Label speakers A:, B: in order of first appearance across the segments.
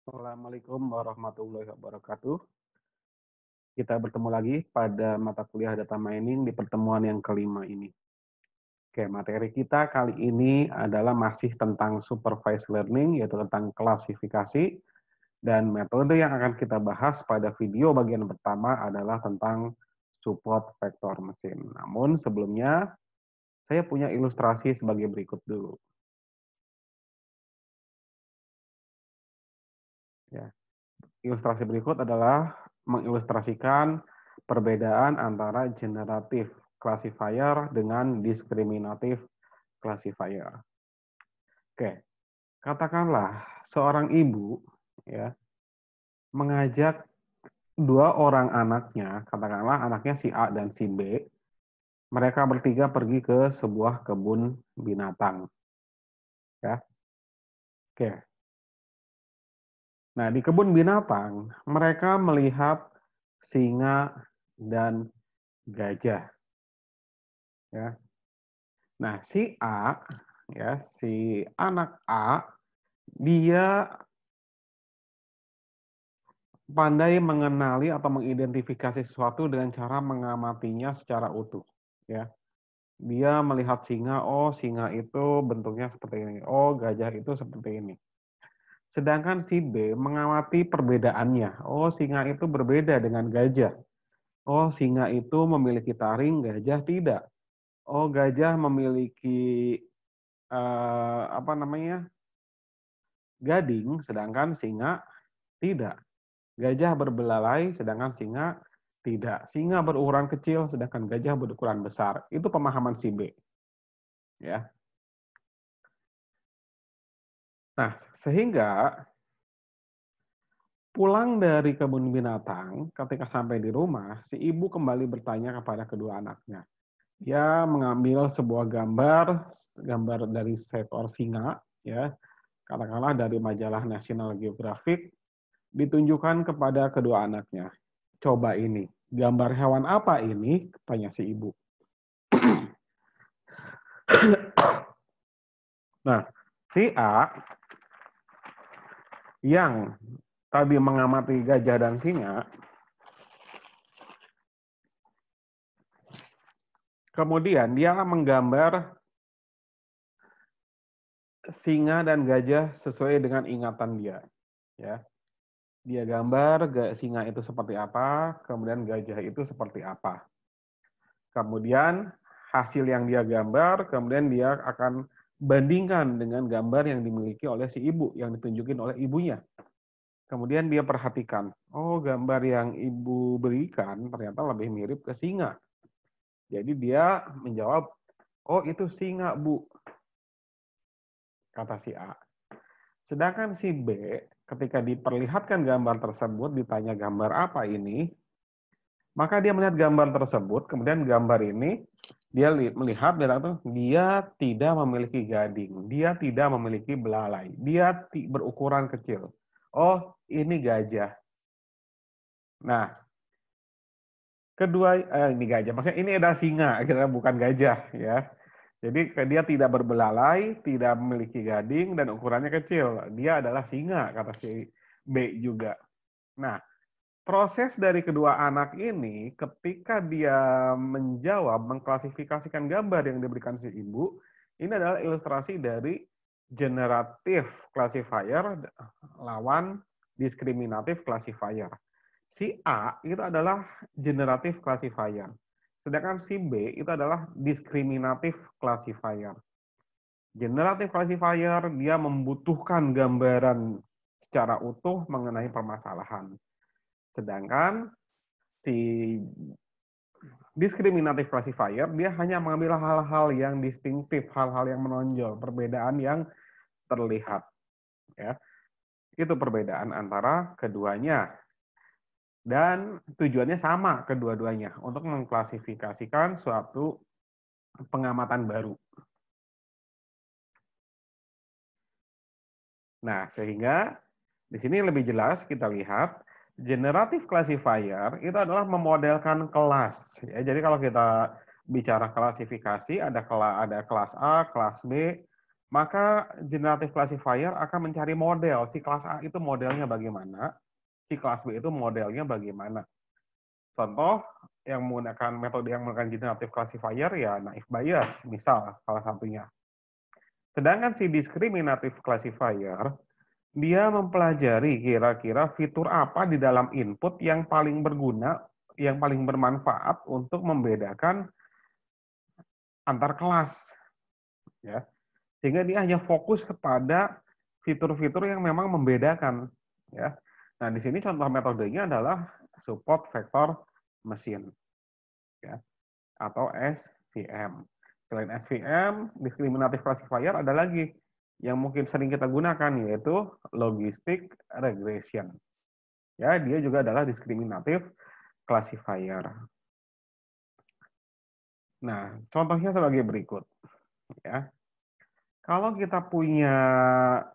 A: Assalamualaikum warahmatullahi wabarakatuh. Kita bertemu lagi pada mata kuliah data mining di pertemuan yang kelima ini. Oke, materi kita kali ini adalah masih tentang supervised learning, yaitu tentang klasifikasi, dan metode yang akan kita bahas pada video bagian pertama adalah tentang support vector mesin. Namun sebelumnya, saya punya ilustrasi sebagai berikut dulu. Ya. Ilustrasi berikut adalah mengilustrasikan perbedaan antara generative classifier dengan discriminative classifier. Oke, katakanlah seorang ibu ya mengajak dua orang anaknya, katakanlah anaknya si A dan si B, mereka bertiga pergi ke sebuah kebun binatang. Ya, oke. Nah, di kebun binatang mereka melihat singa dan gajah. Ya. Nah, si A, ya, si anak A, dia pandai mengenali atau mengidentifikasi sesuatu dengan cara mengamatinya secara utuh. Ya, dia melihat singa, oh singa itu bentuknya seperti ini, oh gajah itu seperti ini. Sedangkan si B mengamati perbedaannya, oh singa itu berbeda dengan gajah, oh singa itu memiliki taring, gajah tidak, oh gajah memiliki apa namanya gading, sedangkan singa tidak. Gajah berbelalai, sedangkan singa tidak. Singa berukuran kecil, sedangkan gajah berukuran besar. Itu pemahaman si B. Ya. Nah, sehingga pulang dari kebun binatang, ketika sampai di rumah, si ibu kembali bertanya kepada kedua anaknya. Dia mengambil sebuah gambar dari seekor singa, ya, katakanlah dari majalah National Geographic, ditunjukkan kepada kedua anaknya. Coba ini, gambar hewan apa ini? Tanya si ibu. Nah, si A yang tadi mengamati gajah dan singa, kemudian dia menggambar singa dan gajah sesuai dengan ingatan dia. Ya, dia gambar singa itu seperti apa, kemudian gajah itu seperti apa. Kemudian hasil yang dia gambar, kemudian dia akan bandingkan dengan gambar yang dimiliki oleh si ibu, yang ditunjukin oleh ibunya. Kemudian dia perhatikan, oh gambar yang ibu berikan ternyata lebih mirip ke singa. Jadi dia menjawab, oh itu singa bu, kata si A. Sedangkan si B, ketika diperlihatkan gambar tersebut, ditanya gambar apa ini, maka dia melihat gambar tersebut, kemudian gambar ini dia melihat dia tidak memiliki gading, dia tidak memiliki belalai, dia berukuran kecil. Oh, ini gajah. Nah, kedua ini gajah, maksudnya ini adalah singa, bukan gajah ya. Jadi dia tidak berbelalai, tidak memiliki gading dan ukurannya kecil. Dia adalah singa kata si B juga. Nah, proses dari kedua anak ini ketika dia menjawab, mengklasifikasikan gambar yang diberikan si ibu, ini adalah ilustrasi dari generative classifier lawan diskriminatif classifier. Si A itu adalah generative classifier. Sedangkan si B itu adalah discriminative classifier. Generative classifier dia membutuhkan gambaran secara utuh mengenai permasalahan. Sedangkan si discriminative classifier dia hanya mengambil hal-hal yang distinktif, hal-hal yang menonjol, perbedaan yang terlihat. Ya, itu perbedaan antara keduanya. Dan tujuannya sama kedua-duanya untuk mengklasifikasikan suatu pengamatan baru. Nah, sehingga di sini lebih jelas kita lihat generative classifier itu adalah memodelkan kelas. Ya, jadi kalau kita bicara klasifikasi ada kelas A, kelas B, Maka generative classifier akan mencari model. Si kelas A itu modelnya bagaimana, si kelas B itu modelnya bagaimana. Contoh yang menggunakan metode yang menggunakan generative classifier ya naive Bayes, misal salah satunya. Sedangkan si discriminative classifier, dia mempelajari kira-kira fitur apa di dalam input yang paling berguna, yang paling bermanfaat untuk membedakan antar kelas, ya. Sehingga dia hanya fokus kepada fitur-fitur yang memang membedakan, ya. Nah, di sini contoh metodenya adalah support vector machine, ya, atau SVM. Selain SVM, discriminative classifier ada lagi yang mungkin sering kita gunakan, yaitu logistic regression. Ya, dia juga adalah discriminative classifier. Nah, contohnya sebagai berikut. Ya, kalau kita punya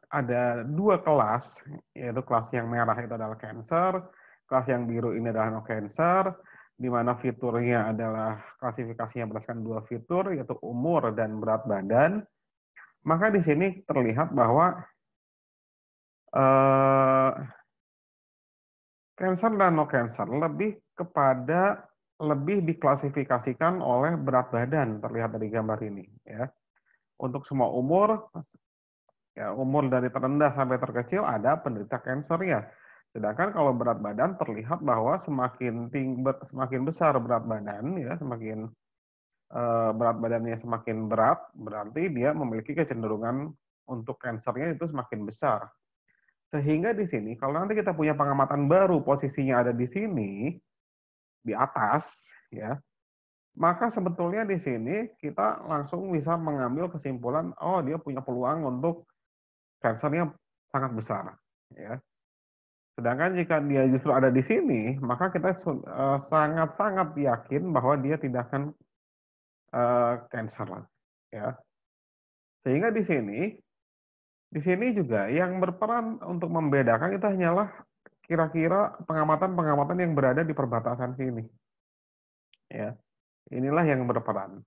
A: ada dua kelas, yaitu kelas yang merah itu adalah cancer, kelas yang biru ini adalah no cancer, di mana fiturnya adalah klasifikasinya berdasarkan dua fitur, yaitu umur dan berat badan, maka di sini terlihat bahwa cancer dan no cancer lebih diklasifikasikan oleh berat badan, terlihat dari gambar ini, ya. Untuk semua umur, ya, umur dari terendah sampai terkecil ada penderita kanker ya. Sedangkan kalau berat badan terlihat bahwa semakin besar berat badan, ya, semakin berat badannya semakin berat, berarti dia memiliki kecenderungan untuk kankernya itu semakin besar. Sehingga di sini, kalau nanti kita punya pengamatan baru, posisinya ada di sini, di atas, ya, maka sebetulnya di sini kita langsung bisa mengambil kesimpulan, oh dia punya peluang untuk kankernya sangat besar, ya. Sedangkan jika dia justru ada di sini, maka kita sangat-sangat yakin bahwa dia tidak akan kanker, ya. Sehingga di sini juga yang berperan untuk membedakan itu hanyalah kira-kira pengamatan-pengamatan yang berada di perbatasan sini, ya. Inilah yang berperan,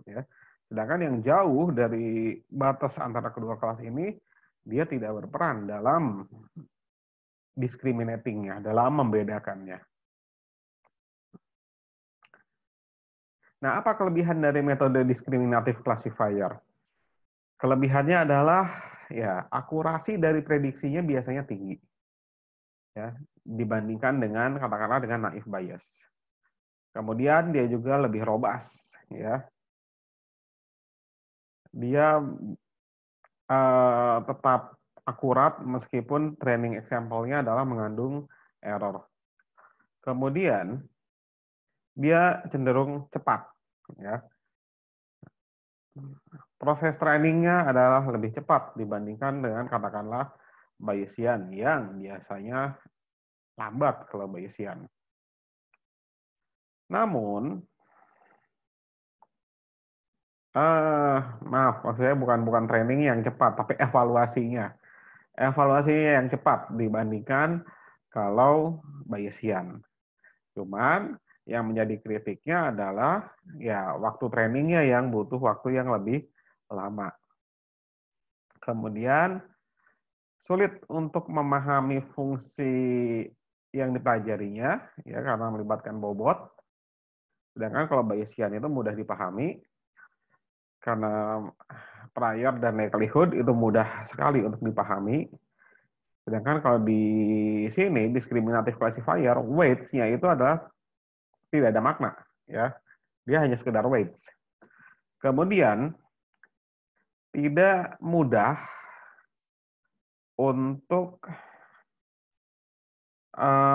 A: ya. Sedangkan yang jauh dari batas antara kedua kelas ini, dia tidak berperan dalam discriminating-nya, dalam membedakannya. Nah, apa kelebihan dari metode discriminative classifier? Kelebihannya adalah ya akurasi dari prediksinya biasanya tinggi, ya, dibandingkan dengan katakanlah dengan naive Bayes. Kemudian dia juga lebih robust, ya. Dia tetap akurat meskipun training example-nya adalah mengandung error. Kemudian dia cenderung cepat, ya. Proses trainingnya adalah lebih cepat dibandingkan dengan katakanlah Bayesian yang biasanya lambat kalau Bayesian. Namun, maaf, maksudnya bukan training yang cepat, tapi evaluasinya. Evaluasinya yang cepat dibandingkan kalau Bayesian. Cuman yang menjadi kritiknya adalah ya waktu trainingnya yang butuh waktu yang lebih lama. Kemudian sulit untuk memahami fungsi yang dipelajarinya, ya karena melibatkan bobot. Sedangkan kalau Bayesian itu mudah dipahami karena prior dan likelihood itu mudah sekali untuk dipahami. Sedangkan kalau di sini discriminative classifier weights-nya itu adalah tidak ada makna, ya. Dia hanya sekedar weights. Kemudian tidak mudah untuk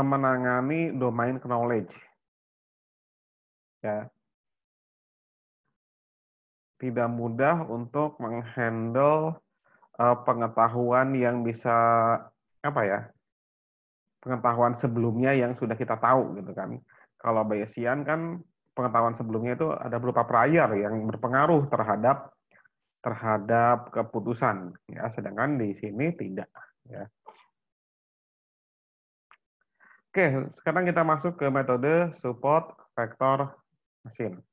A: menangani domain knowledge, ya. Tidak mudah untuk menghandle pengetahuan yang bisa apa ya? Pengetahuan sebelumnya yang sudah kita tahu gitu kan. Kalau Bayesian kan pengetahuan sebelumnya itu ada berupa prior yang berpengaruh terhadap keputusan, ya. Sedangkan di sini tidak, ya. Oke, sekarang kita masuk ke metode support vector machine.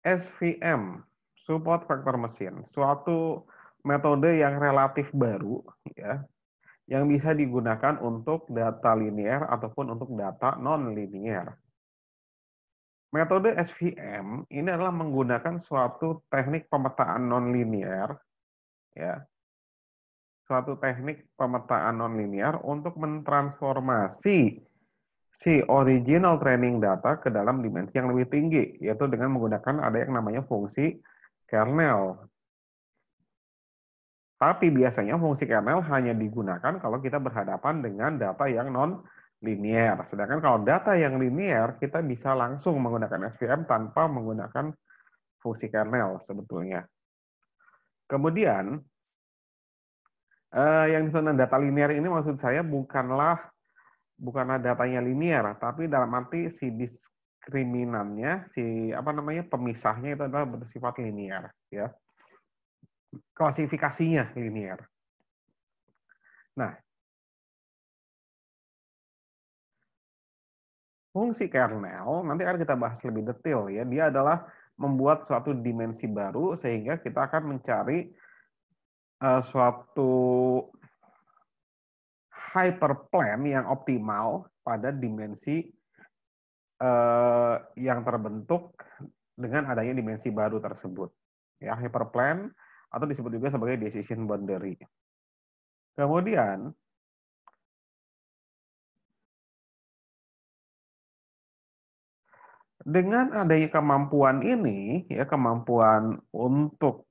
A: SVM, Support vektor mesin, suatu metode yang relatif baru, ya, yang bisa digunakan untuk data linear ataupun untuk data non-linear. Metode SVM ini adalah menggunakan suatu teknik pemetaan non-linear, ya, suatu teknik pemetaan non-linear untuk mentransformasi si original training data ke dalam dimensi yang lebih tinggi, yaitu dengan menggunakan ada yang namanya fungsi kernel. Tapi biasanya fungsi kernel hanya digunakan kalau kita berhadapan dengan data yang non-linear. Sedangkan kalau data yang linear, kita bisa langsung menggunakan SVM tanpa menggunakan fungsi kernel sebetulnya. Kemudian, yang disebut data linear ini maksud saya bukanlah datanya linear, tapi dalam arti si diskriminannya, si apa namanya pemisahnya itu adalah bersifat linear, ya. Klasifikasinya linear. Nah, fungsi kernel nanti akan kita bahas lebih detail, ya. Dia adalah membuat suatu dimensi baru sehingga kita akan mencari suatu hyperplane yang optimal pada dimensi yang terbentuk dengan adanya dimensi baru tersebut. Ya, hyperplane atau disebut juga sebagai decision boundary. Kemudian dengan adanya kemampuan ini, ya, kemampuan untuk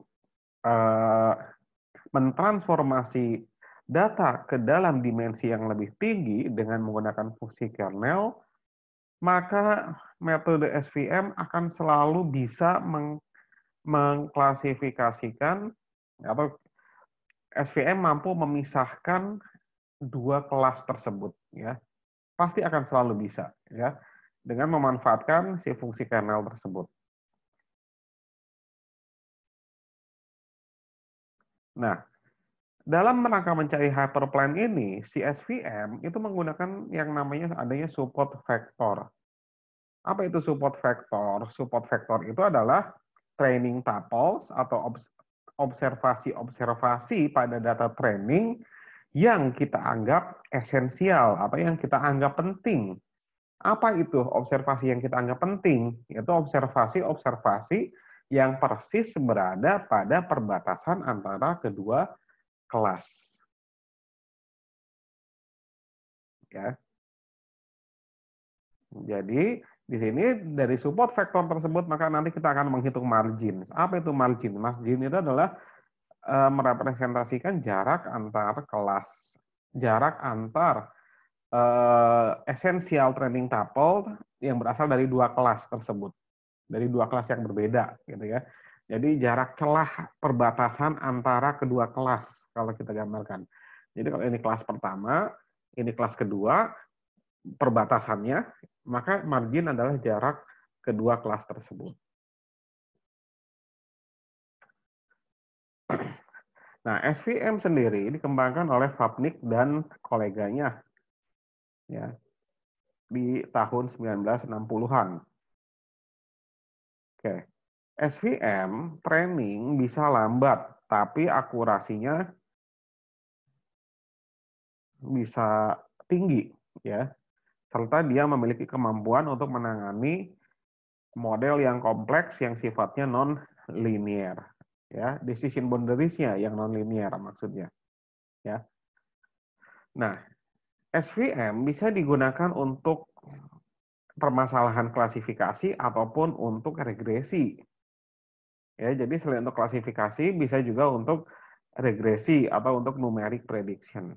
A: mentransformasi data ke dalam dimensi yang lebih tinggi dengan menggunakan fungsi kernel, maka metode SVM akan selalu bisa mengklasifikasikan atau SVM mampu memisahkan dua kelas tersebut, ya. Pasti akan selalu bisa, ya, dengan memanfaatkan si fungsi kernel tersebut. Nah, dalam rangka mencari hyperplane ini, si SVM itu menggunakan yang namanya adanya support vector. Apa itu support vector? Support vector itu adalah training tuples atau observasi-observasi pada data training yang kita anggap esensial atau yang kita anggap penting. Apa itu observasi yang kita anggap penting? Yaitu observasi-observasi yang persis berada pada perbatasan antara kedua kelas. Ya. Jadi di sini dari support vektor tersebut maka nanti kita akan menghitung margin. Apa itu margin? Margin itu adalah merepresentasikan jarak antar kelas, jarak antar esensial training tuple yang berasal dari dua kelas tersebut, dari dua kelas yang berbeda, gitu ya. Jadi jarak celah perbatasan antara kedua kelas kalau kita gambarkan. Jadi kalau ini kelas pertama, ini kelas kedua, perbatasannya, maka margin adalah jarak kedua kelas tersebut. Nah, SVM sendiri dikembangkan oleh Vapnik dan koleganya, ya, di tahun 1960-an. Oke. SVM training bisa lambat, tapi akurasinya bisa tinggi, ya. Serta dia memiliki kemampuan untuk menangani model yang kompleks yang sifatnya non-linear, ya. Decision boundaries-nya yang non-linear maksudnya, ya. Nah, SVM bisa digunakan untuk permasalahan klasifikasi ataupun untuk regresi. Ya, jadi selain untuk klasifikasi bisa juga untuk regresi atau untuk numeric prediction.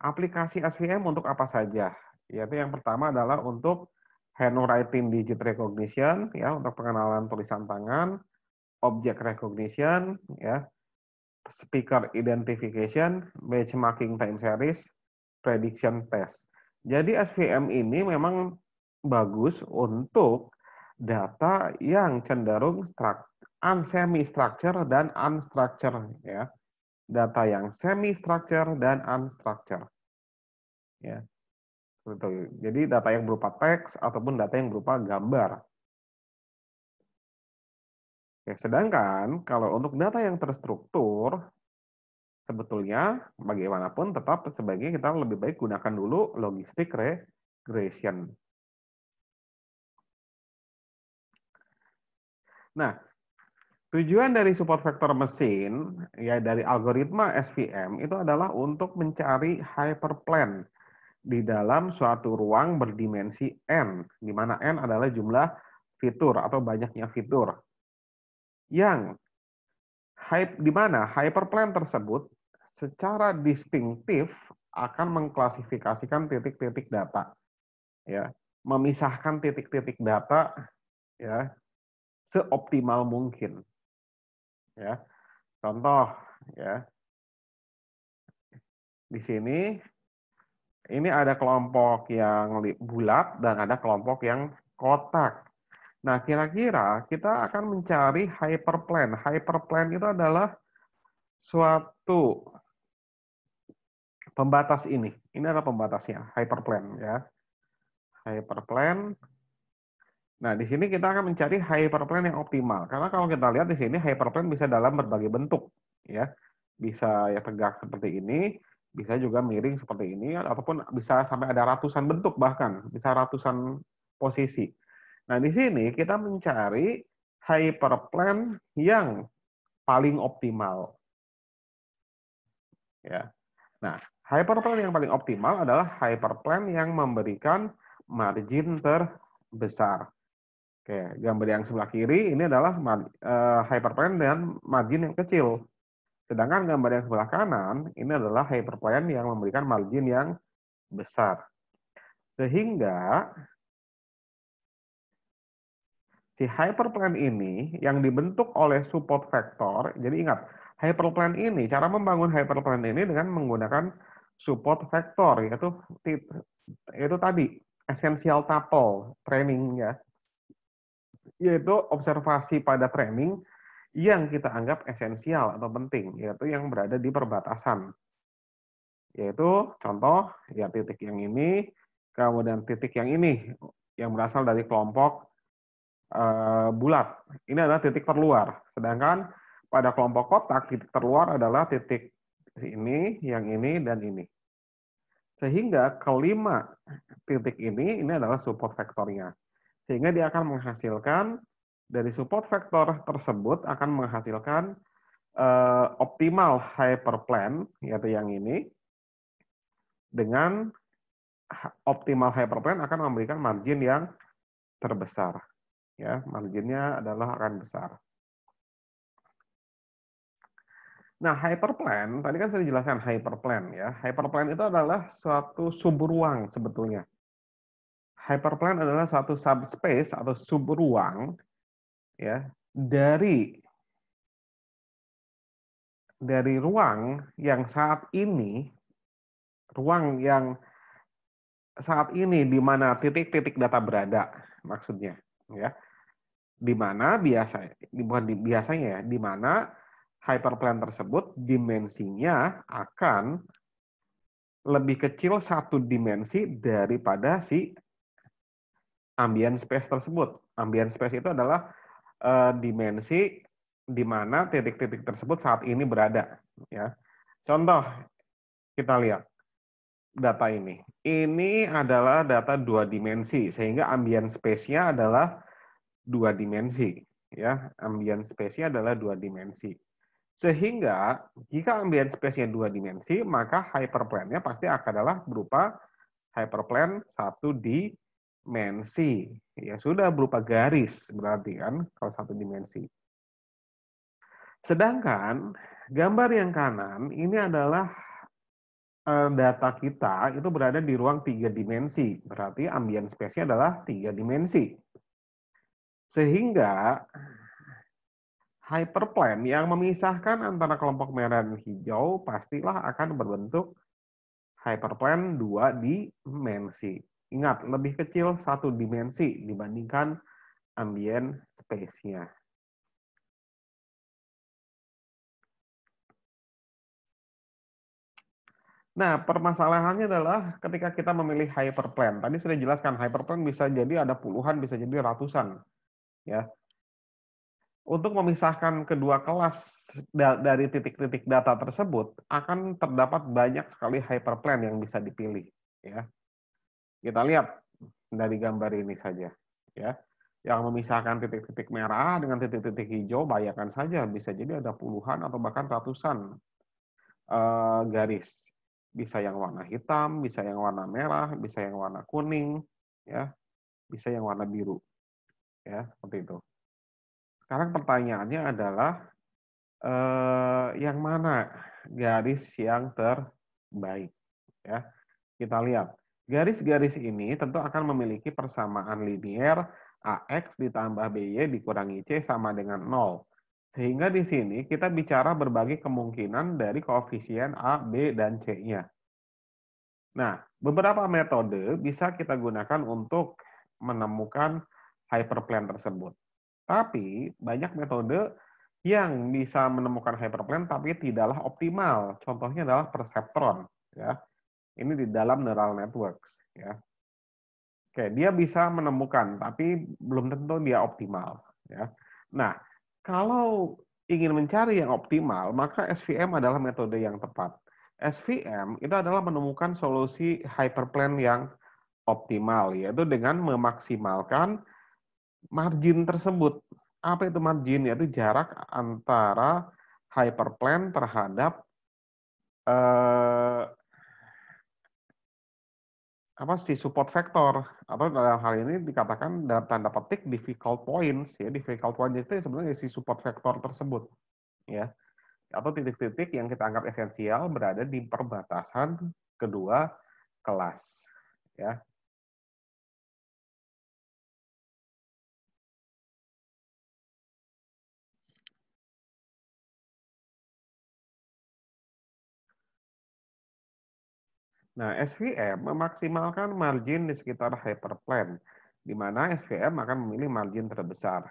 A: Aplikasi SVM untuk apa saja? Yaitu yang pertama adalah untuk handwriting digit recognition, ya, untuk pengenalan tulisan tangan, object recognition, ya, speaker identification, benchmarking time series, prediction test. Jadi SVM ini memang bagus untuk data yang cenderung semi-structure dan unstructure, ya. Data yang semi-structure dan unstructure. Ya. Betul. Jadi data yang berupa teks ataupun data yang berupa gambar. Oke, sedangkan kalau untuk data yang terstruktur, sebetulnya bagaimanapun tetap sebaiknya kita lebih baik gunakan dulu logistic regression. Nah, tujuan dari support vector mesin, ya dari algoritma SVM, itu adalah untuk mencari hyperplane di dalam suatu ruang berdimensi N, di mana N adalah jumlah fitur atau banyaknya fitur. Yang di mana hyperplane tersebut secara distintif akan mengklasifikasikan titik-titik data, ya, memisahkan titik-titik data, ya, seoptimal mungkin, ya. Contoh, ya, di sini ini ada kelompok yang bulat dan ada kelompok yang kotak. Nah, kira-kira kita akan mencari hyperplane. Hyperplane itu adalah suatu pembatas ini. Ini adalah pembatasnya, hyperplane ya. Hyperplane. Nah, di sini kita akan mencari hyperplane yang optimal. Karena kalau kita lihat di sini hyperplane bisa dalam berbagai bentuk ya. Bisa ya tegak seperti ini, bisa juga miring seperti ini ataupun bisa sampai ada ratusan bentuk bahkan, bisa ratusan posisi. Nah, di sini kita mencari hyperplane yang paling optimal ya. Nah, hyperplane yang paling optimal adalah hyperplane yang memberikan margin terbesar. Oke, gambar yang sebelah kiri ini adalah hyperplane dengan margin yang kecil. Sedangkan gambar yang sebelah kanan ini adalah hyperplane yang memberikan margin yang besar. Sehingga si hyperplane ini yang dibentuk oleh support vector, jadi ingat, hyperplane ini, cara membangun hyperplane ini dengan menggunakan support vector, yaitu tadi, essential tuple training ya, yaitu observasi pada training yang kita anggap esensial atau penting, yaitu yang berada di perbatasan. Yaitu contoh, ya titik yang ini, kemudian titik yang ini, yang berasal dari kelompok bulat. Ini adalah titik terluar. Sedangkan pada kelompok kotak, titik terluar adalah titik ini, yang ini, dan ini. Sehingga kelima titik ini adalah support vektornya. Sehingga dia akan menghasilkan, dari support vektor tersebut akan menghasilkan optimal hyperplane, yaitu yang ini, dengan optimal hyperplane akan memberikan margin yang terbesar. Ya, marginnya adalah akan besar. Nah, hyperplane, tadi kan sudah dijelaskan hyperplane ya. Hyperplane itu adalah suatu subruang sebetulnya. Hyperplane adalah suatu subspace atau subruang ya dari ruang yang saat ini di mana titik-titik data berada maksudnya ya. Di mana biasanya ya, di mana hyperplane tersebut dimensinya akan lebih kecil satu dimensi daripada si ambient space tersebut. Ambient space itu adalah dimensi di mana titik-titik tersebut saat ini berada. Ya. Contoh, kita lihat data ini. Ini adalah data dua dimensi, sehingga ambient space-nya adalah dua dimensi. Ya, ambient space-nya adalah dua dimensi. Sehingga jika ambient space-nya dua dimensi, maka hyperplane-nya pasti adalah berupa hyperplane satu dimensi. Ya sudah berupa garis berarti kan kalau satu dimensi. Sedangkan gambar yang kanan ini adalah data kita itu berada di ruang tiga dimensi. Berarti ambient space-nya adalah tiga dimensi. Sehingga hyperplane yang memisahkan antara kelompok merah dan hijau pastilah akan berbentuk hyperplane dua dimensi. Ingat, lebih kecil satu dimensi dibandingkan ambient space-nya. Nah, permasalahannya adalah ketika kita memilih hyperplane. Tadi sudah dijelaskan, hyperplane bisa jadi ada puluhan, bisa jadi ratusan. Ya. Untuk memisahkan kedua kelas dari titik-titik data tersebut, akan terdapat banyak sekali hyperplane yang bisa dipilih. Ya, kita lihat dari gambar ini saja. Ya, yang memisahkan titik-titik merah dengan titik-titik hijau, bayangkan saja bisa jadi ada puluhan atau bahkan ratusan garis. Bisa yang warna hitam, bisa yang warna merah, bisa yang warna kuning, ya, bisa yang warna biru, ya, seperti itu. Sekarang pertanyaannya adalah yang mana garis yang terbaik, ya. Kita lihat. Garis-garis ini tentu akan memiliki persamaan linier AX ditambah BY dikurangi C sama dengan 0. Sehingga di sini kita bicara berbagai kemungkinan dari koefisien A, B, dan C-nya. Nah, beberapa metode bisa kita gunakan untuk menemukan hyperplane tersebut. Tapi banyak metode yang bisa menemukan hyperplane tapi tidaklah optimal. Contohnya adalah perseptron, ya. Ini di dalam neural networks, ya. Oke, dia bisa menemukan tapi belum tentu dia optimal, ya. Nah, kalau ingin mencari yang optimal, maka SVM adalah metode yang tepat. SVM itu adalah menemukan solusi hyperplane yang optimal, yaitu dengan memaksimalkan margin tersebut. Apa itu margin? Yaitu jarak antara hyperplane terhadap eh, apa si support vector, atau dalam hal ini dikatakan dalam tanda petik difficult points, ya. Difficult points itu sebenarnya si support vector tersebut, ya, atau titik-titik yang kita anggap esensial berada di perbatasan kedua kelas, ya. Nah, SVM memaksimalkan margin di sekitar hyperplane, di mana SVM akan memilih margin terbesar.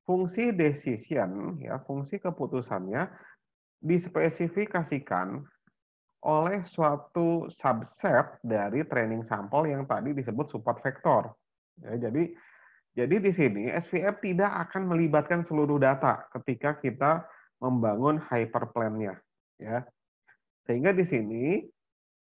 A: Fungsi decision, ya, fungsi keputusannya dispesifikasikan oleh suatu subset dari training sampel yang tadi disebut support vector. Ya, jadi di sini SVM tidak akan melibatkan seluruh data ketika kita membangun hyperplane-nya, ya. Sehingga di sini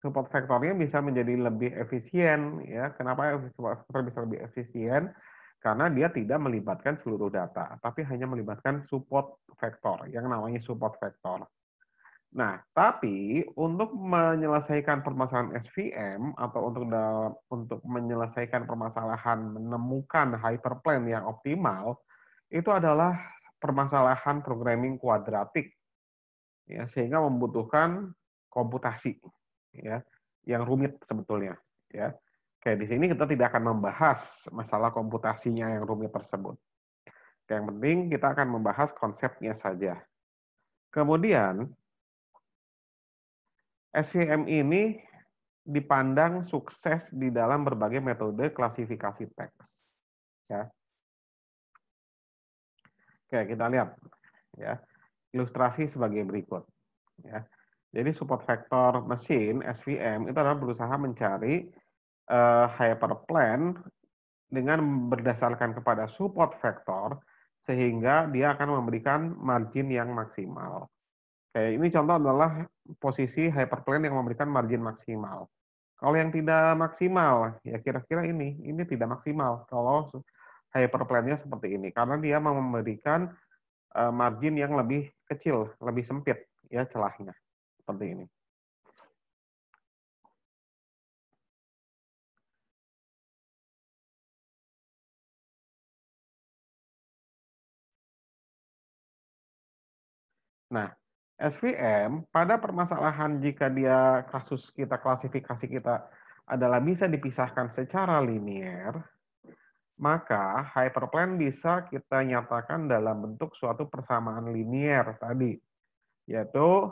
A: support vektornya bisa menjadi lebih efisien, ya. Kenapa support vektor bisa lebih efisien? Karena dia tidak melibatkan seluruh data, tapi hanya melibatkan support vektor yang namanya support vektor. Nah, tapi untuk menyelesaikan permasalahan SVM atau untuk menyelesaikan permasalahan menemukan hyperplane yang optimal, itu adalah permasalahan programming kuadratik, ya, sehingga membutuhkan komputasi, ya, yang rumit sebetulnya, ya. Kayak di sini kita tidak akan membahas masalah komputasinya yang rumit tersebut. Yang penting kita akan membahas konsepnya saja. Kemudian SVM ini dipandang sukses di dalam berbagai metode klasifikasi teks, ya. Oke, kita lihat, ya, ilustrasi sebagai berikut, ya. Jadi support vector mesin SVM itu adalah berusaha mencari hyperplane dengan berdasarkan kepada support vector sehingga dia akan memberikan margin yang maksimal. Kayak ini contoh adalah posisi hyperplane yang memberikan margin maksimal. Kalau yang tidak maksimal, ya kira-kira ini tidak maksimal kalau hyperplane-nya seperti ini, karena dia memberikan margin yang lebih kecil, lebih sempit, ya, celahnya, seperti ini. Nah, SVM pada permasalahan jika dia klasifikasi kita adalah bisa dipisahkan secara linier, maka hyperplane bisa kita nyatakan dalam bentuk suatu persamaan linier tadi, yaitu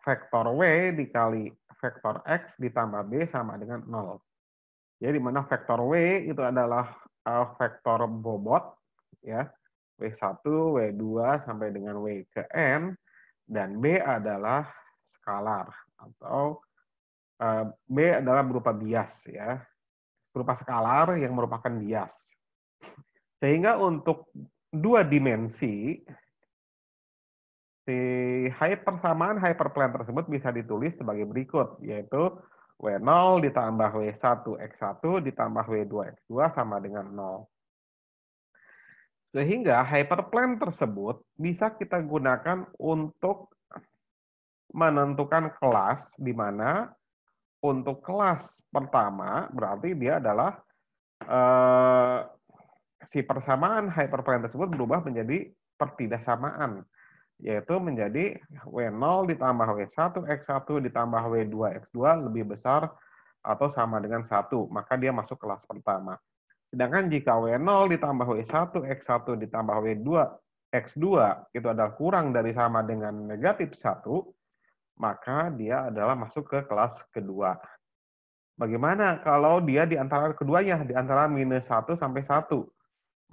A: vektor W dikali vektor X ditambah B sama dengan 0. Jadi di mana vektor W itu adalah vektor bobot, ya, W1, W2 sampai dengan W ke N, dan B adalah skalar atau B adalah berupa bias, ya, berupa skalar yang merupakan bias. Sehingga untuk dua dimensi, si persamaan hyperplane tersebut bisa ditulis sebagai berikut, yaitu W0 ditambah W1 X1 ditambah W2 X2 sama dengan 0. Sehingga hyperplane tersebut bisa kita gunakan untuk menentukan kelas, di mana untuk kelas pertama berarti dia adalah si persamaan hyperplane tersebut berubah menjadi pertidaksamaan, yaitu menjadi W0 ditambah W1 X1 ditambah W2 X2 lebih besar atau sama dengan 1, maka dia masuk kelas pertama. Sedangkan jika W0 ditambah W1 X1 ditambah W2 X2 itu adalah kurang dari sama dengan negatif 1, maka dia adalah masuk ke kelas kedua. Bagaimana kalau dia di antara keduanya, di antara minus 1 sampai 1,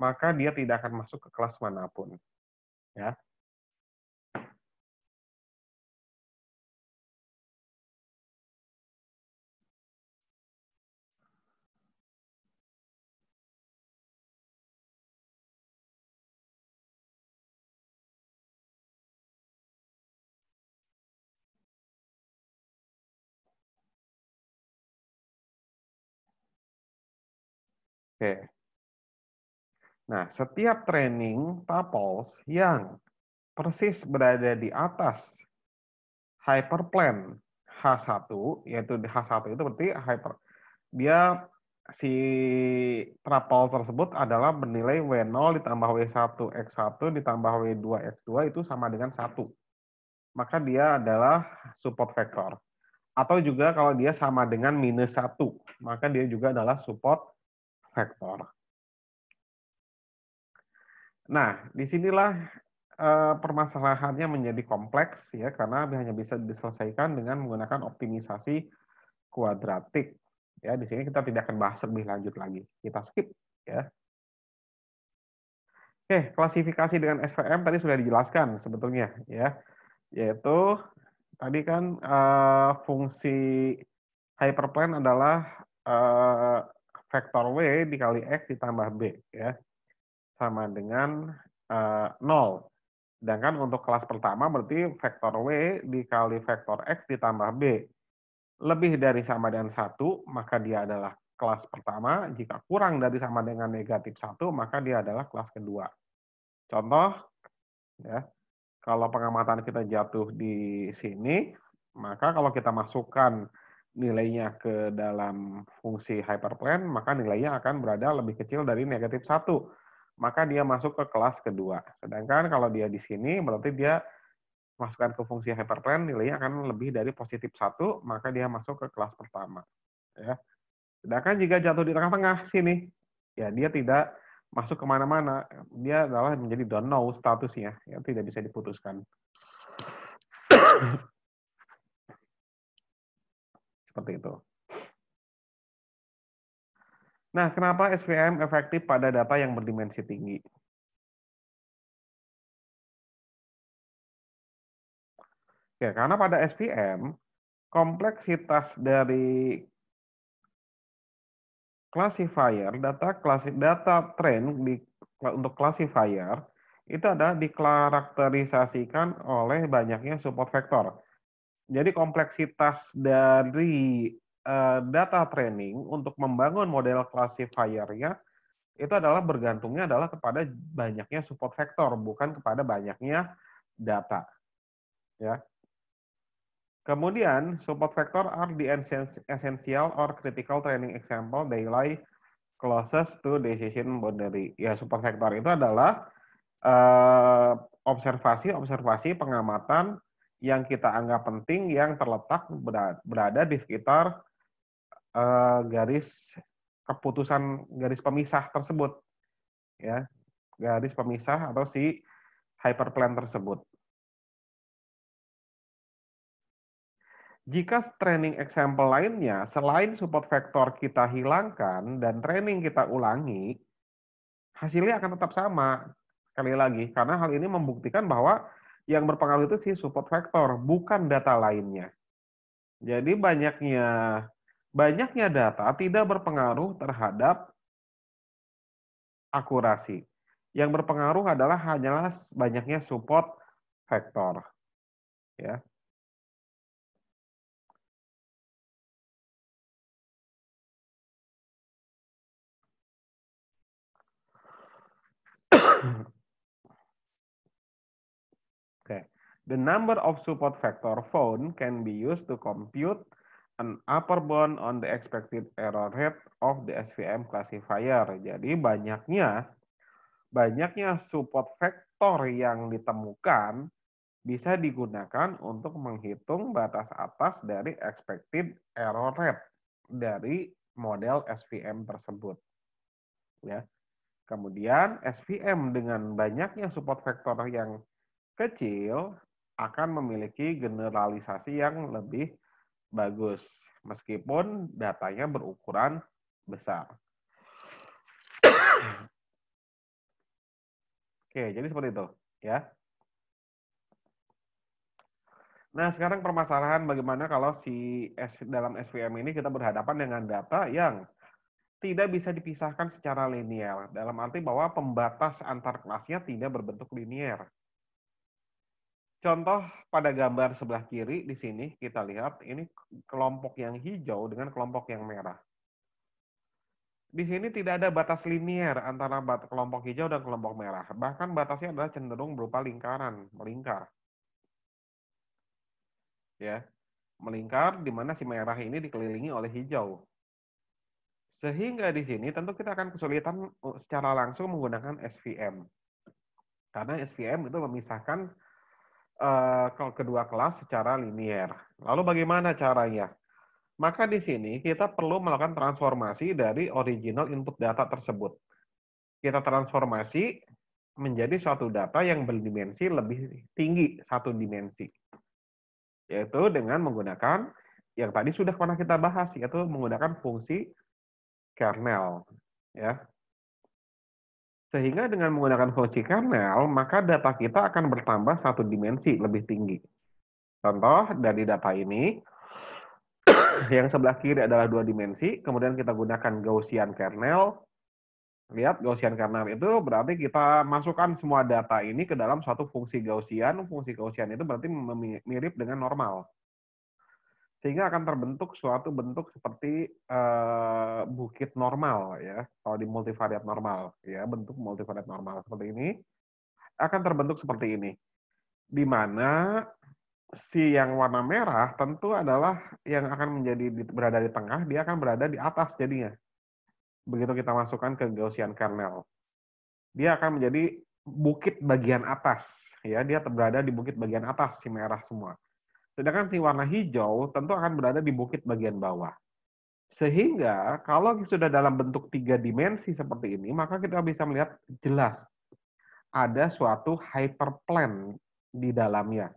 A: maka dia tidak akan masuk ke kelas manapun. Ya. Oke. Nah, setiap training tuples yang persis berada di atas hyperplane H1, yaitu di H1 itu berarti dia si tuple tersebut adalah bernilai W0 ditambah W1 X1 ditambah W2 X2 itu sama dengan 1. Maka dia adalah support vector. Atau juga kalau dia sama dengan minus 1, maka dia juga adalah support vector. Nah, disinilah permasalahannya menjadi kompleks ya, karena hanya bisa diselesaikan dengan menggunakan optimisasi kuadratik. Ya, di sini kita tidak akan bahas lebih lanjut lagi. Kita skip ya. Oke, klasifikasi dengan SVM tadi sudah dijelaskan sebetulnya ya, yaitu tadi kan fungsi hyperplane adalah vektor W dikali X ditambah B ya, sama dengan 0. Sedangkan untuk kelas pertama berarti vektor W dikali vektor X ditambah B. Lebih dari sama dengan 1, maka dia adalah kelas pertama. Jika kurang dari sama dengan negatif 1, maka dia adalah kelas kedua. Contoh, ya, kalau pengamatan kita jatuh di sini, maka kalau kita masukkan nilainya ke dalam fungsi hyperplane, maka nilainya akan berada lebih kecil dari negatif 1. Maka dia masuk ke kelas kedua. Sedangkan kalau dia di sini, berarti dia masukkan ke fungsi hyperplane, nilainya akan lebih dari positif 1, maka dia masuk ke kelas pertama. Ya. Sedangkan jika jatuh di tengah-tengah sini, ya dia tidak masuk kemana-mana, dia adalah menjadi don't know statusnya, ya tidak bisa diputuskan. Seperti itu. Nah, kenapa SVM efektif pada data yang berdimensi tinggi? Ya, karena pada SVM, kompleksitas dari classifier, data train untuk classifier itu adalah dikarakterisasikan oleh banyaknya support vector. Jadi kompleksitas dari data training untuk membangun model classifier-nya itu adalah bergantungnya adalah kepada banyaknya support vector, bukan kepada banyaknya data. Ya. Kemudian support vector are the essential or critical training example they lie closest to decision boundary. Ya, support vector itu adalah observasi-observasi pengamatan yang kita anggap penting yang terletak berada di sekitar garis keputusan, garis pemisah tersebut, ya, garis pemisah atau si hyperplane tersebut. Jika training example lainnya selain support vector kita hilangkan dan training kita ulangi, hasilnya akan tetap sama. Sekali lagi, karena hal ini membuktikan bahwa yang berpengaruh itu si support vector, bukan data lainnya. Jadi banyaknya data tidak berpengaruh terhadap akurasi. Yang berpengaruh adalah hanyalah banyaknya support vektor, ya. Okay. The number of support vector found can be used to compute an upper bound on the expected error rate of the SVM classifier. Jadi banyaknya support vektor yang ditemukan bisa digunakan untuk menghitung batas atas dari expected error rate dari model SVM tersebut. Ya. Kemudian SVM dengan banyaknya support vektor yang kecil akan memiliki generalisasi yang lebih bagus meskipun datanya berukuran besar. Oke, jadi seperti itu, ya. Nah, sekarang permasalahan bagaimana kalau dalam SVM ini kita berhadapan dengan data yang tidak bisa dipisahkan secara linear. Dalam arti bahwa pembatas antar kelasnya tidak berbentuk linear. Contoh pada gambar sebelah kiri di sini kita lihat ini kelompok yang hijau dengan kelompok yang merah. Di sini tidak ada batas linear antara kelompok hijau dan kelompok merah. Bahkan batasnya adalah cenderung berupa lingkaran, melingkar. Ya, melingkar di mana si merah ini dikelilingi oleh hijau. Sehingga di sini tentu kita akan kesulitan secara langsung menggunakan SVM. Karena SVM itu memisahkan kedua kelas secara linear. Lalu bagaimana caranya? Maka di sini kita perlu melakukan transformasi dari original input data tersebut. Kita transformasi menjadi suatu data yang berdimensi lebih tinggi satu dimensi. Yaitu dengan menggunakan yang tadi sudah pernah kita bahas, yaitu menggunakan fungsi kernel. Ya. Sehingga dengan menggunakan fungsi kernel, maka data kita akan bertambah satu dimensi lebih tinggi. Contoh dari data ini, yang sebelah kiri adalah dua dimensi, kemudian kita gunakan Gaussian kernel. Lihat, Gaussian kernel itu berarti kita masukkan semua data ini ke dalam suatu fungsi Gaussian. Fungsi Gaussian itu berarti mirip dengan normal. Sehingga akan terbentuk suatu bentuk seperti bukit normal, ya. Kalau di multivariat normal, ya, bentuk multivariat normal seperti ini akan terbentuk seperti ini. Di mana si yang warna merah tentu adalah yang akan berada di tengah, dia akan berada di atas jadinya. Begitu kita masukkan ke Gaussian kernel. Dia akan menjadi bukit bagian atas, ya, dia berada di bukit bagian atas si merah semua. Sedangkan si warna hijau tentu akan berada di bukit bagian bawah. Sehingga kalau sudah dalam bentuk tiga dimensi seperti ini, maka kita bisa melihat jelas ada suatu hyperplane di dalamnya.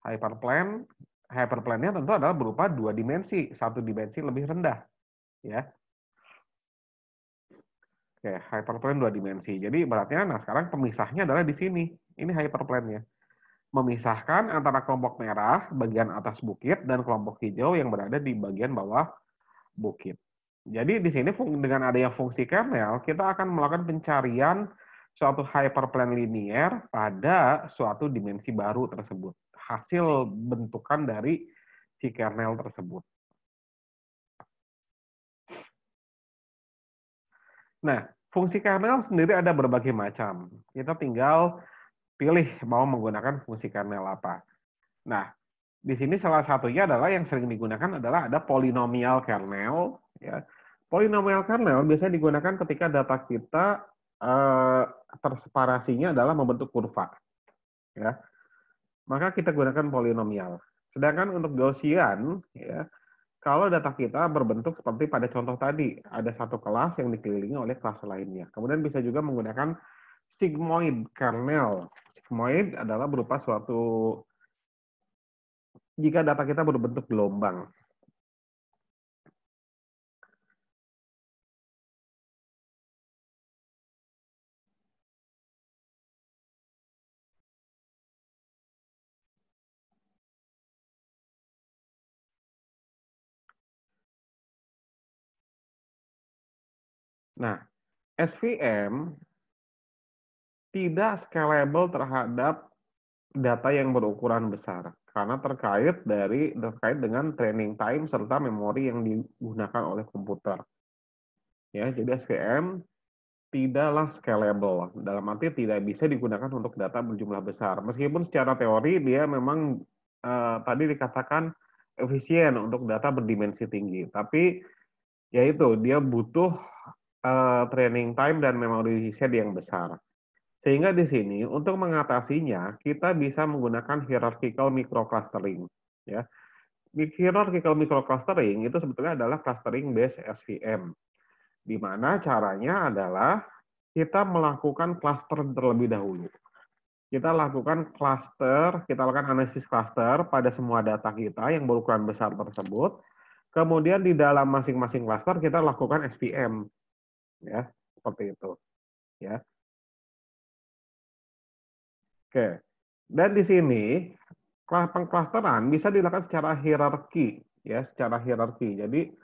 A: Hyperplane-nya tentu adalah berupa dua dimensi, satu dimensi lebih rendah, ya. Oke, hyperplane dua dimensi. Jadi beratnya, nah sekarang pemisahnya adalah di sini. Ini hyperplane-nya. Memisahkan antara kelompok merah bagian atas bukit dan kelompok hijau yang berada di bagian bawah bukit. Jadi di sini dengan adanya fungsi kernel, kita akan melakukan pencarian suatu hyperplane linear pada suatu dimensi baru tersebut. Hasil bentukan dari si kernel tersebut. Nah, fungsi kernel sendiri ada berbagai macam. Kita tinggal pilih mau menggunakan fungsi kernel apa. Nah, di sini salah satunya adalah yang sering digunakan adalah ada polinomial kernel. Ya. Polinomial kernel biasanya digunakan ketika data kita terseparasinya adalah membentuk kurva. Ya. Maka kita gunakan polinomial. Sedangkan untuk Gaussian, ya, kalau data kita berbentuk seperti pada contoh tadi, ada satu kelas yang dikelilingi oleh kelas lainnya. Kemudian bisa juga menggunakan sigmoid kernel. Sigmoid adalah berupa suatu jika data kita berbentuk gelombang. Nah, SVM tidak scalable terhadap data yang berukuran besar karena terkait dengan training time serta memori yang digunakan oleh komputer. Ya, jadi SVM tidaklah scalable. Dalam arti tidak bisa digunakan untuk data berjumlah besar. Meskipun secara teori dia memang tadi dikatakan efisien untuk data berdimensi tinggi, tapi yaitu dia butuh training time dan memory set yang besar. Sehingga di sini untuk mengatasinya kita bisa menggunakan hierarchical microclustering. Ya, hierarchical microclustering itu sebetulnya adalah clustering based SVM, di mana caranya adalah kita melakukan cluster terlebih dahulu. Kita lakukan analisis cluster pada semua data kita yang berukuran besar tersebut. Kemudian di dalam masing-masing cluster kita lakukan SVM, ya seperti itu. Ya, oke. Dan di sini pengklasteran bisa dilakukan secara hierarki, ya, secara hierarki. Jadi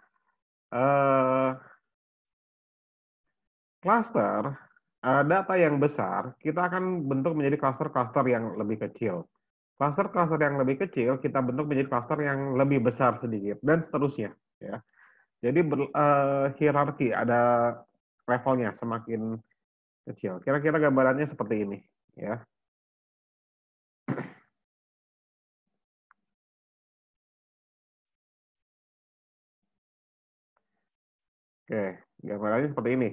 A: cluster data yang besar kita akan bentuk menjadi cluster-cluster yang lebih kecil. Cluster-cluster yang lebih kecil kita bentuk menjadi cluster yang lebih besar sedikit dan seterusnya. Ya, jadi hierarki ada levelnya semakin kecil. Kira-kira gambarannya seperti ini. Ya. Oke, gambarannya seperti ini.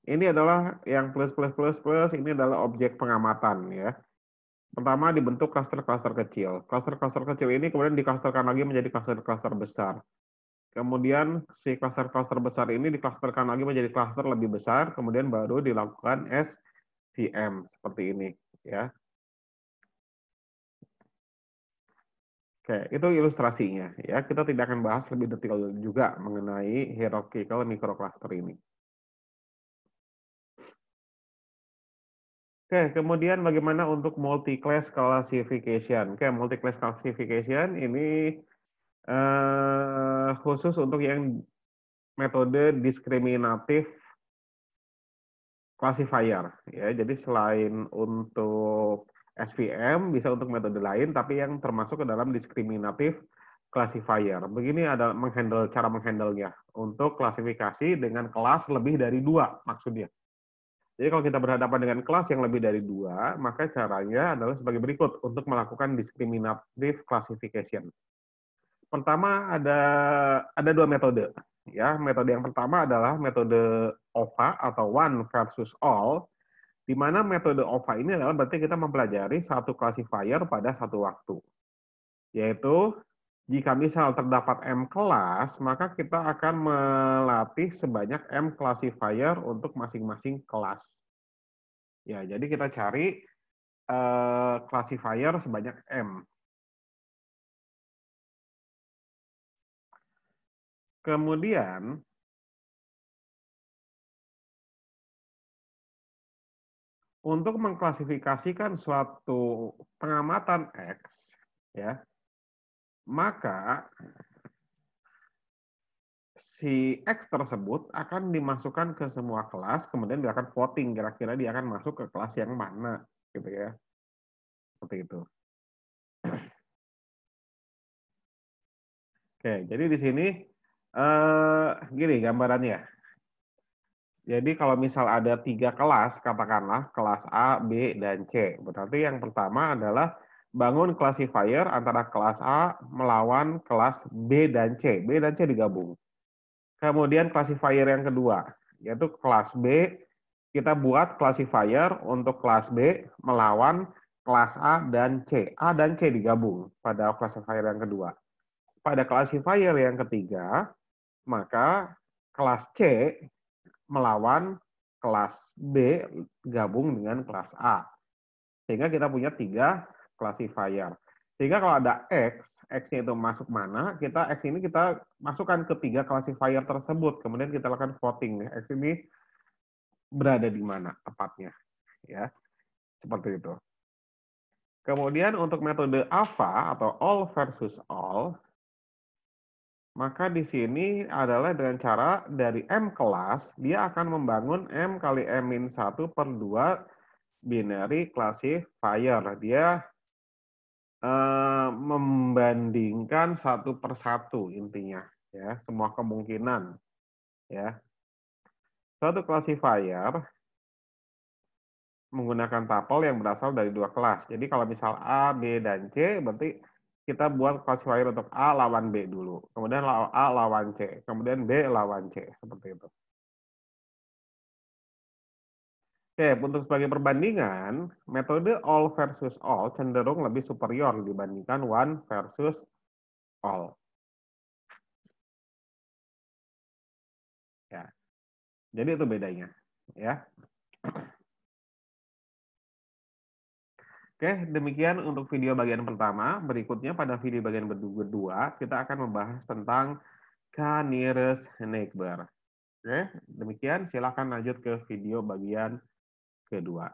A: Ini adalah yang plus plus plus plus, ini adalah objek pengamatan ya. Pertama dibentuk cluster-cluster kecil. Cluster-cluster kecil ini kemudian diklusterkan lagi menjadi cluster-cluster besar. Kemudian si cluster-cluster besar ini diklusterkan lagi menjadi cluster lebih besar, kemudian baru dilakukan SVM seperti ini ya. Oke, itu ilustrasinya ya. Kita tidak akan bahas lebih detail juga mengenai hierarchical microcluster ini. Oke, kemudian bagaimana untuk multi-class classification? Oke, multi-class classification ini khusus untuk yang metode diskriminatif classifier. Ya, jadi selain untuk SVM, bisa untuk metode lain, tapi yang termasuk ke dalam diskriminatif classifier. Begini ada cara menghandle-nya untuk klasifikasi dengan kelas lebih dari 2 maksudnya. Jadi kalau kita berhadapan dengan kelas yang lebih dari 2, maka caranya adalah sebagai berikut untuk melakukan discriminative classification. Pertama ada 2 metode. Ya, metode yang pertama adalah metode OVA atau one versus all, di mana metode OVA ini adalah berarti kita mempelajari satu classifier pada satu waktu. Yaitu jika misal terdapat M kelas, maka kita akan melatih sebanyak M classifier untuk masing-masing kelas. Ya, jadi kita cari classifier sebanyak M. Kemudian, untuk mengklasifikasikan suatu pengamatan X, ya, maka si X tersebut akan dimasukkan ke semua kelas, kemudian dia akan voting, kira-kira dia akan masuk ke kelas yang mana, gitu ya. Seperti itu. Oke, jadi di sini gini gambarannya. Jadi kalau misal ada 3 kelas, katakanlah kelas A, B, dan C. Berarti yang pertama adalah bangun classifier antara kelas A melawan kelas B dan C. B dan C digabung. Kemudian classifier yang kedua, yaitu kelas B, kita buat classifier untuk kelas B melawan kelas A dan C. A dan C digabung pada classifier yang kedua. Pada classifier yang ketiga, maka kelas C melawan kelas B gabung dengan kelas A. Sehingga kita punya 3 classifier. Sehingga kalau ada X, X-nya itu masuk mana, X ini kita masukkan ke 3 classifier tersebut. Kemudian kita lakukan voting. X ini berada di mana tepatnya. Ya, seperti itu. Kemudian untuk metode AVA atau all versus all, maka di sini adalah dengan cara dari M kelas, dia akan membangun M kali M-1/2 binary classifier. Dia membandingkan satu persatu intinya, ya, semua kemungkinan, ya. Suatu classifier menggunakan tuple yang berasal dari dua kelas. Jadi kalau misal A, B, dan C, berarti kita buat classifier untuk A lawan B dulu. Kemudian A lawan C. Kemudian B lawan C. Seperti itu. Oke, untuk sebagai perbandingan, metode all versus all cenderung lebih superior dibandingkan one versus all. Ya. Jadi itu bedanya, ya. Oke, demikian untuk video bagian pertama. Berikutnya pada video bagian kedua, kita akan membahas tentang nearest neighbor. Oke, demikian. Silakan lanjut ke video bagian kedua.